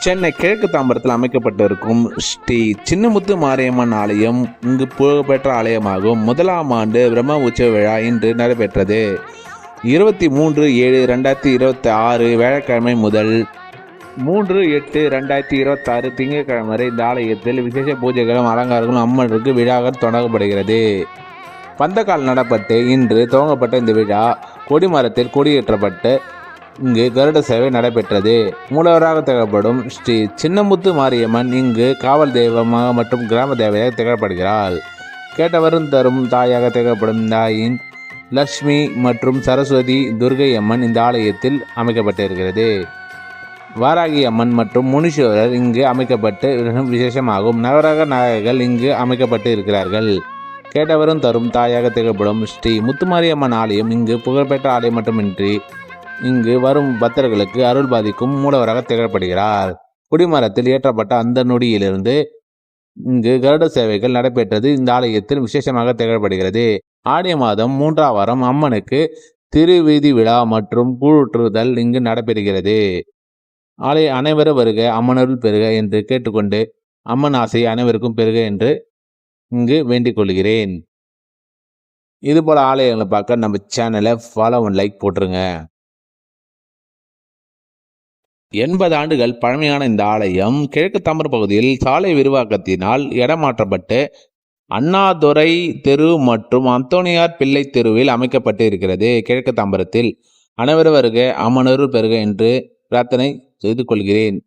சென்னை கிழக்கு தாம்பரத்தில் அமைக்கப்பட்டிருக்கும் ஸ்ரீ சின்னமுத்து மாரியம்மன் ஆலயம் இங்கு புகழ்பெற்ற ஆலயமாகும். முதலாம் ஆண்டு பிரம்ம உற்சவ விழா இன்று நடைபெற்றது. 23/7/2026 வியாழக்கிழமை முதல் 3/8/2026 திங்கட்கிழமை வரை இந்த ஆலயத்தில் விசேஷ பூஜைகளும் அலங்காரங்களும் அம்மனுக்கு விழாக்கள் தொடங்கப்படுகிறது. பந்தக்கால் நடப்பட்டு இன்று துவங்கப்பட்ட இந்த விழா கொடிமரத்தில் கொடியேற்றப்பட்டு இங்கு கருட சேவை நடைபெற்றது. மூலவராக திகழப்படும் ஸ்ரீ சின்னமுத்து மாரியம்மன் இங்கு காவல் தெய்வமாக மற்றும் கிராம தேவையாக திகழப்படுகிறாள். கேட்டவரும் தரும் தாயாக திகழப்படும் தாயின் லட்சுமி மற்றும் சரஸ்வதி துர்கை அம்மன் இந்த ஆலயத்தில் அமைக்கப்பட்டிருக்கிறது. வாராகி அம்மன் மற்றும் முனீஸ்வரர் இங்கு அமைக்கப்பட்டு விசேஷமாகும். நவரக நாயகர்கள் இங்கு அமைக்கப்பட்டு இருக்கிறார்கள். கேட்டவரும் தரும் தாயாக திகழப்படும் ஸ்ரீ முத்துமாரியம்மன் ஆலயம் இங்கு புகழ்பெற்ற ஆலயம் மட்டுமின்றி இங்கு வரும் பக்தர்களுக்கு அருள் பாதிக்கும் மூலவராக திகழப்படுகிறார். குடிமரத்தில் ஏற்றப்பட்ட அந்த நொடியிலிருந்து இங்கு கருட சேவைகள் நடைபெற்றது இந்த ஆலயத்தில் விசேஷமாக திகழப்படுகிறது. ஆடி மாதம் 3ஆம் வாரம் அம்மனுக்கு திருவீதி விழா மற்றும் கூழுற்றுதல் இங்கு நடைபெறுகிறது. ஆலய அனைவரும் வருக, அம்மனருள் பெறுக என்று கேட்டுக்கொண்டு அம்மன் ஆசை அனைவருக்கும் பெறுக என்று இங்கு வேண்டிக் கொள்கிறேன். இதுபோல ஆலயங்களை பார்க்க நம்ம சேனலை ஃபாலோ அண்ட் லைக் போட்டுருங்க. 80 ஆண்டுகள் பழமையான இந்த ஆலயம் கிழக்கு தாம்பரம் பகுதியில் சாலை விரிவாக்கத்தினால் இடமாற்றப்பட்டு அண்ணாதுரை தெரு மற்றும் அந்தோனியார் பிள்ளை தெருவில் அமைக்கப்பட்டு இருக்கிறது. கிழக்கு தாம்பரத்தில் அனைவரும் வருக, அம்மனருள் பெறுக என்று பிரார்த்தனை செய்து கொள்கிறேன்.